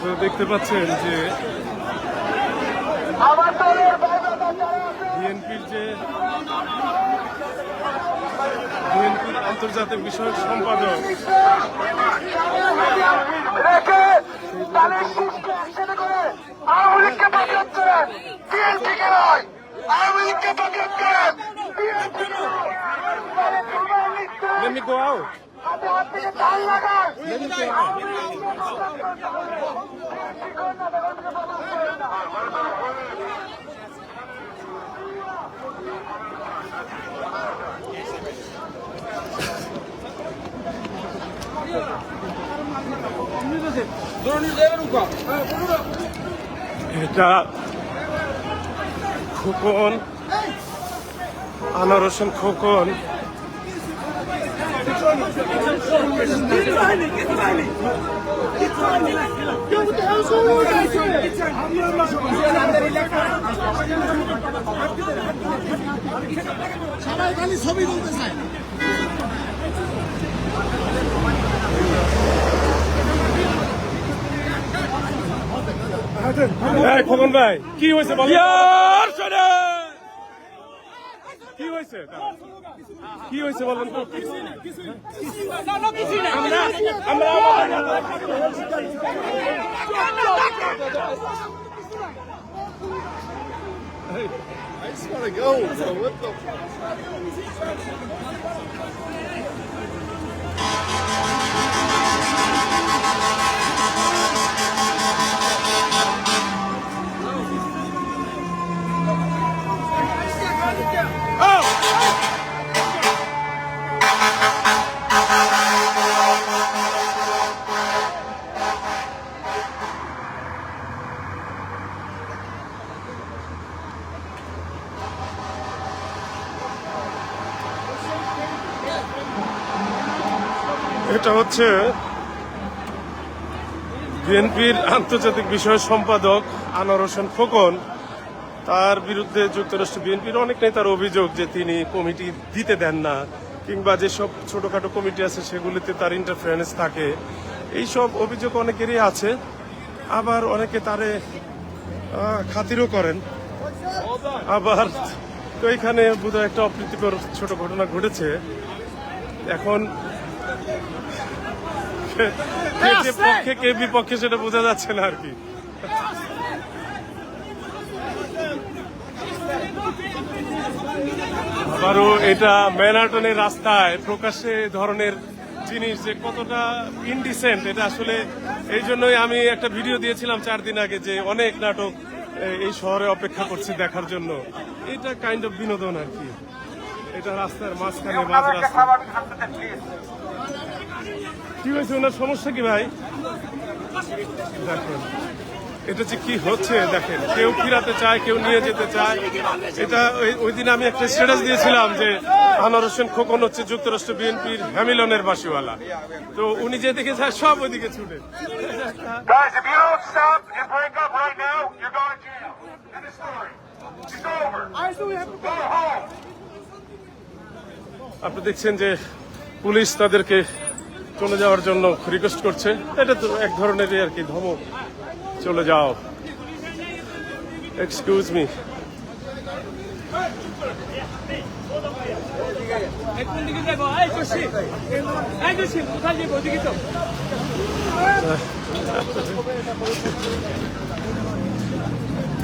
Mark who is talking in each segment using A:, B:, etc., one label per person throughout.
A: তো দেখতে পাচ্ছেন যে বিএনপির আন্তর্জাতিক বিষয়ক সম্পাদক Let me go out. Let me go out. এটা খোকন, আনোয়ার হোসেন খোকন
B: সবাই খালি ছবি তুলতে চায়।
A: খোকন ভাই কি হয়েছে কি হয়েছে কি হয়েছে বলেন তো
B: I just want to go. So what the?
A: এটা হচ্ছে বিএনপির আন্তর্জাতিক বিষয় সম্পাদক আনোয়ার হোসেন খোকন। তার বিরুদ্ধে যুক্তরাষ্ট্র বিএনপির অনেক নেতার অভিযোগ যে তিনি কমিটি দিতে দেন না, কিংবা যেসব ছোটখাটো কমিটি আছে সেগুলিতে তার ইন্টারফারেন্স থাকে। এইসব অভিযোগ অনেকেরই আছে, আবার অনেকে তারে খাতিরও করেন। আবার তো এখানে বোধহয় একটা অপ্রীতিকর ছোট ঘটনা ঘটেছে। এখন কে পক্ষে কে বিপক্ষে সেটা বোঝা যাচ্ছে না আর কি। আবারও এটা ম্যানহাটনের রাস্তায় প্রকাশ্যে ধরনের জিনিস যে কতটা ইনডিসেন্ট, এটা আসলে এই জন্যই আমি একটা ভিডিও দিয়েছিলাম 4 দিন আগে যে অনেক নাটক এই শহরে অপেক্ষা করছি দেখার জন্য। এটা কাইন্ড অফ বিনোদন আর কি। এটা রাস্তার মাঝখানে মাঝ রাস্তা। কি হয়েছে, ওনার সমস্যা কি ভাই? দেখেন এটা যে কি হচ্ছে, দেখেন কেউ ফিরাতে চায়, কেউ নিয়ে যেতে চায়। এটা ওই দিন আমি একটা স্ট্যাটাস দিয়েছিলাম যে আনোয়ার হোসেন খোকন হচ্ছে যুক্তরাষ্ট্র বিএনপির হ্যামিলনের বাসিওয়ালা। তো উনি যেদিকে যায় সব ওইদিকে ছুটে। আপনি দেখছেন যে পুলিশ তাদেরকে চলে যাওয়ার জন্য রিকোয়েস্ট করছে। এটা তো এক ধরনেরই আর কি ধমক, চলে যাও, এক্সকিউজ মি।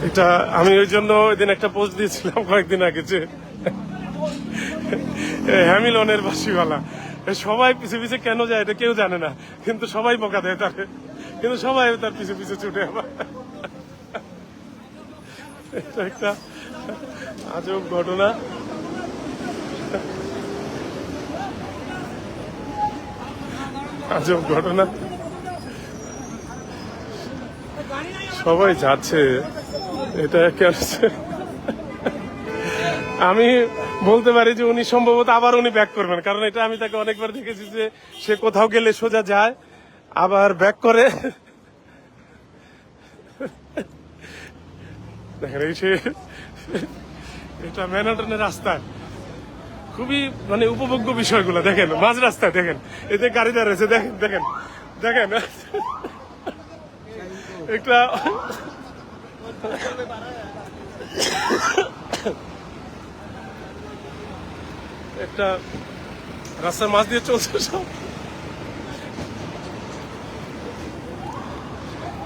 A: এটা আমি ওই জন্য ওই দিন একটা পোস্ট দিয়েছিলাম কয়েকদিন আগে যে হ্যামিলনের বাসিওয়ালা। সবাই পিছে পিছে কেন যায় এটা কেউ জানে না, কিন্তু সবাই বকা দেয় তাকে, কিন্তু সবাই তার পিছে পিছে ছুটে। আবার এটা একটা আজব ঘটনা। আজব ঘটনা, সবাই যাচ্ছে। এটা কেন আমি বলতে পারি যে উনি সম্ভবত আবার উনি ব্যাক করবেন, কারণ এটা আমি তাকে অনেকবার দেখেছি যে সে কোথাও গেলে সোজা যায় আবার ব্যাক করে। দেখেন এই সে এটা ম্যানহাটনের রাস্তায় খুবই মানে উপভোগ্য বিষয়গুলো দেখেন। মাঝ রাস্তায় দেখেন, এতে গাড়ি দাঁড়িয়েছে, দেখেন দেখেন দেখেন একটা একটা রাস্তার মাঝ দিয়ে চলছে সব।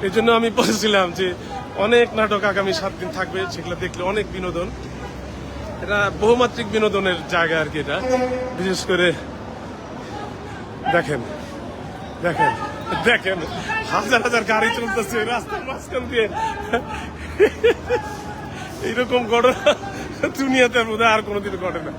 A: এই জন্য আমি বলেছিলাম যে অনেক নাটক আগামী 7 দিন থাকবে, সেগুলো দেখলে অনেক বিনোদন। এটা বহুমাত্রিক বিনোদনের জায়গা আর কি। এটা বিশেষ করে দেখেন দেখেন দেখেন হাজার হাজার গাড়ি চলতেছে রাস্তার মাঝখান দিয়ে। এইরকম ঘটনা দুনিয়াতে বোধহয় আর কোনোদিন ঘটে না।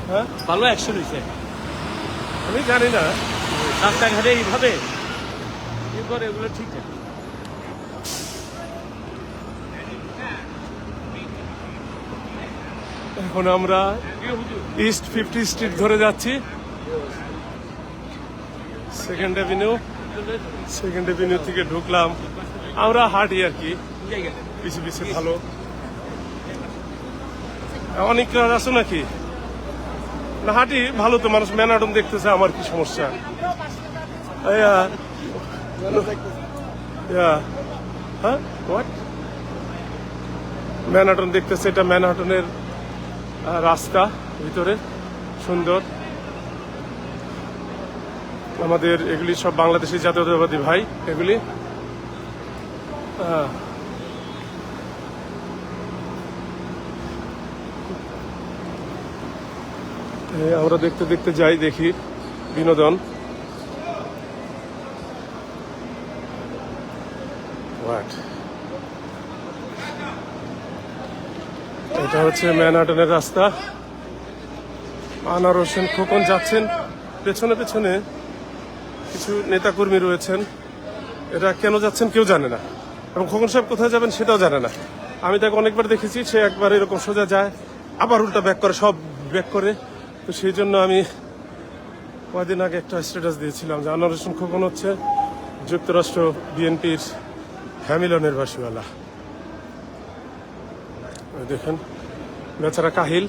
A: হ্যাঁ,
C: ভালো অ্যাকশন হয়েছে।
A: আমি জানি না।
C: রাস্তাঘাটে এইভাবে এরপর এগুলো ঠিক আছে।
A: এখন আমরা ইস্ট 50 স্ট্রিট ধরে যাচ্ছি, সেকেন্ড অ্যাভিনিউ থেকে ঢুকলাম। আমরা হাঁটি আর কি, পিছিয়ে পিছিয়ে। ভালো অনেক কাজ আছে নাকি না? হাঁটি ভালো তো, মানুষ ম্যানাডন দেখতেছে, আমার কি সমস্যা? ম্যানাটন দেখতেছে, এটা ম্যানহাটনের রাস্তা, ভিতরে সুন্দর। আমাদের এগুলি সব বাংলাদেশি জাতীয়তাবাদী ভাই, এগুলি আমরা দেখতে দেখতে যাই, দেখি বিনোদন। এটা হচ্ছে ম্যানহাটনের রাস্তা। আনোয়ার হোসেন খোকন যাচ্ছেন, পেছনে পেছনে কিছু নেতাকর্মী রয়েছেন। এটা কেন যাচ্ছেন কেউ জানে না, এবং খোকন সাহেব কোথায় যাবেন সেটাও জানে না। আমি তাকে অনেকবার দেখেছি, সে একবার এরকম সোজা যায়, আবার উল্টা ব্যাক করে, সব ব্যাক করে। তো সেই জন্য আমি কয়েকদিন আগে একটা স্ট্যাটাস দিয়েছিলাম যে আনোয়ার হোসেন খোকন হচ্ছে যুক্তরাষ্ট্র বিএনপির হ্যামিলনের বাসীওয়ালা। দেখেন বেচারা কাহিল।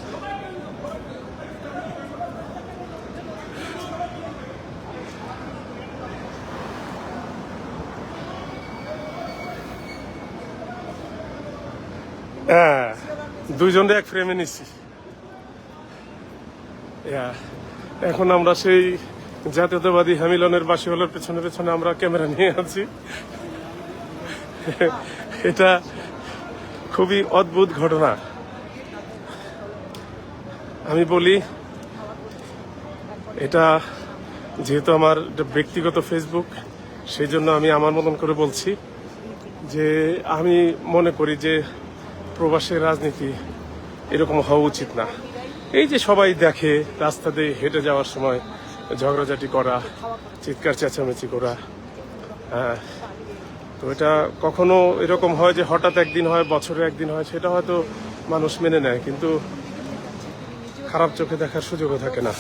A: হ্যাঁ, দুইজনে এক ফ্রেমে নিচ্ছি। এখন আমরা সেই জাতীয়তাবাদী হ্যামিলনের বাসীওয়ালার পেছনে পেছনে আমরা ক্যামেরা নিয়ে আছি। এটা খুবই অদ্ভুত ঘটনা। আমি বলি, এটা যেহেতু আমার ব্যক্তিগত ফেসবুক, সেই জন্য আমি আমার মতন করে বলছি যে আমি মনে করি যে প্রবাসের রাজনীতি এরকম হওয়া উচিত না। এই যে সবাই দেখে রাস্তা দিয়ে হেঁটে যাওয়ার সময় ঝগড়াঝাটি করা, চিৎকার চেঁচামেচি করা, তো এটা কখনো এরকম হয় যে হঠাৎ একদিন হয়, বছরে একদিন হয়, সেটা হয়তো মানুষ মেনে নেয়, কিন্তু খারাপ চোখে দেখার সুযোগও থাকে না।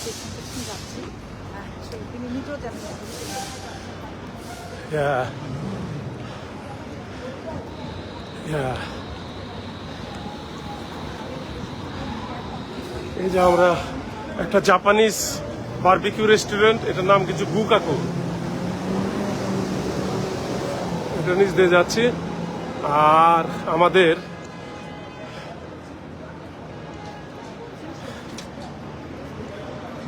A: এই যে আমরা একটা জাপানিজ বারবিকিউ রেস্টুরেন্ট, এটার নাম কিছু বুকাকো, এটা নিচ দিয়ে যাচ্ছি। আর আমাদের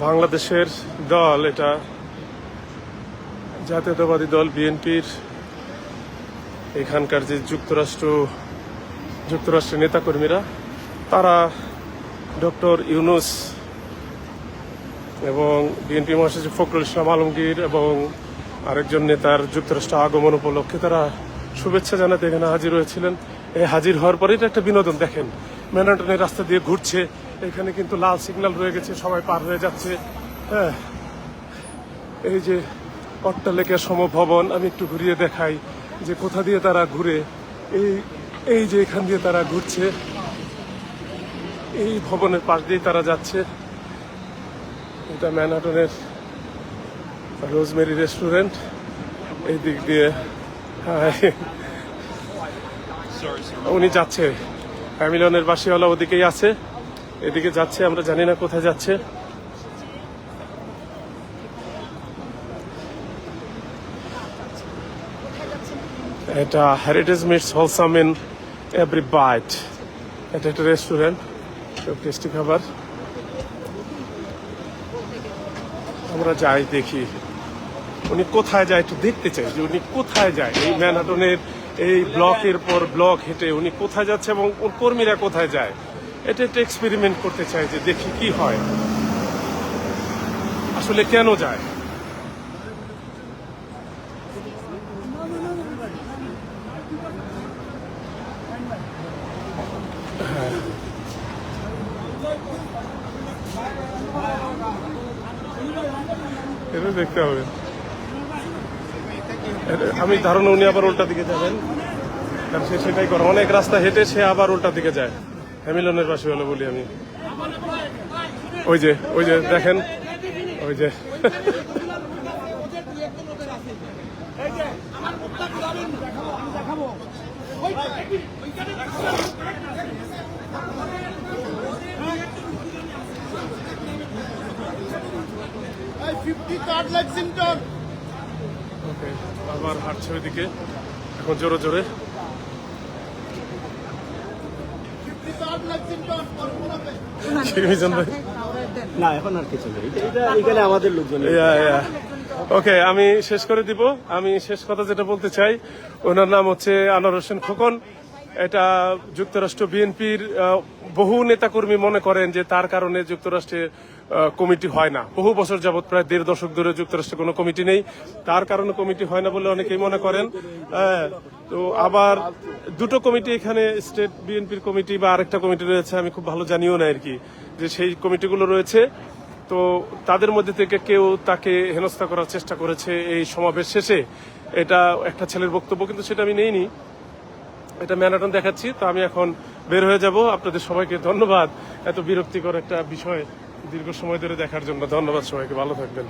A: বাংলাদেশের দল, এটা জাতীয়তাবাদী দল বিএনপির এখানকার যে যুক্তরাষ্ট্রের নেতাকর্মীরা, তারা ডক্টর ইউনূস এবং বিএনপি মহাসচিব ফখরুল ইসলাম আলমগীর এবং আরেকজন নেতার যুক্তরাষ্ট্র আগমন উপলক্ষে তারা শুভেচ্ছা জানাতে এখানে হাজির হয়েছিলেন। এই হাজির হওয়ার পরে এটা একটা বিনোদন। দেখেন ম্যানহাটনের রাস্তা দিয়ে ঘুরছে, এখানে কিন্তু লাল সিগন্যাল রয়ে গেছে, সবাই পার হয়ে যাচ্ছে। হ্যাঁ, এই যে অট্টালিকা সমভবন, আমি একটু ঘুরিয়ে দেখাই যে কোথা দিয়ে তারা ঘুরে। এই যে এখান দিয়ে তারা ঘুরছে, এই ভবনের পাশ দিয়ে তারা যাচ্ছে। এটা ম্যানহাটনের রোজমেরি রেস্টুরেন্ট। এই দিক দিয়ে উনি যাচ্ছে, হ্যামিলনের বাসিওয়ালা ওদিকেই আছে, এদিকে যাচ্ছে, আমরা জানি না কোথায় যাচ্ছে। এটা heritage meets wholesome in every bite. এটা একটা রেস্টুরেন্ট, খুব টেস্টি খাবার। আমরা যাই দেখি উনি কোথায় যায়, একটু দেখতে চাই যে উনি কোথায় যায়। এই ম্যানহাটনের এই ব্লকের পর ব্লক হেঁটে উনি কোথায় যাচ্ছে এবং ওর কর্মীরা কোথায় যায়, এটা একটা এক্সপেরিমেন্ট করতে চাই যে দেখি কি হয়, আসলে কেন যায়। এটা দেখতে হবে। আমি ধারণা উনি আবার উল্টা দিকে যাবেন, কারণ সে সেটাই করে, অনেক রাস্তা হেঁটে সে আবার উল্টা দিকে যায়। হ্যামিলনের বাসী হলো বলি আমি। ওই যে দেখেন, ওই যে
B: Hey, 50 card Lexington.
A: ওকে, আবার হাঁটছে ওইদিকে এখন জোরে জোরে।
B: 50 card Lexington.
A: মিজান ভাই,
C: না এখন আর কিছু নেই, এটা এখানে আমাদের লোকজন।
A: ওকে, আমি শেষ করে দিব। আমি শেষ কথা যেটা বলতে চাই, ওনার নাম হচ্ছে আনোয়ার হোসেন খোকন। এটা যুক্তরাষ্ট্র বিএনপির বহু নেতাকর্মী মনে করেন যে তার কারণে যুক্তরাষ্ট্রে কমিটি হয় না। বহু বছর যাবৎ, প্রায় 1.5 দশক ধরে যুক্তরাষ্ট্রে কোনো কমিটি নেই, তার কারণে কমিটি হয় না বলে অনেকেই মনে করেন। তো আবার দুটো কমিটি এখানে, স্টেট বিএনপির কমিটি বা আরেকটা কমিটি রয়েছে, আমি খুব ভালো জানিও না আর কি, যে সেই কমিটিগুলো রয়েছে। তো তাদের মধ্যে থেকে কেউ তাকে হেনস্থা করার চেষ্টা করেছে এই সমাবেশ শেষে। এটা একটা ছেলের বক্তব্য, কিন্তু সেটা আমি নেইনি, এটা ম্যানহাটন দেখাচ্ছি। তো আমি এখন বের হয়ে যাব। আপনাদের সবাইকে ধন্যবাদ এত বিরক্তিকর একটা বিষয় দীর্ঘ সময় ধরে দেখার জন্য। ধন্যবাদ সবাইকে, ভালো থাকবেন।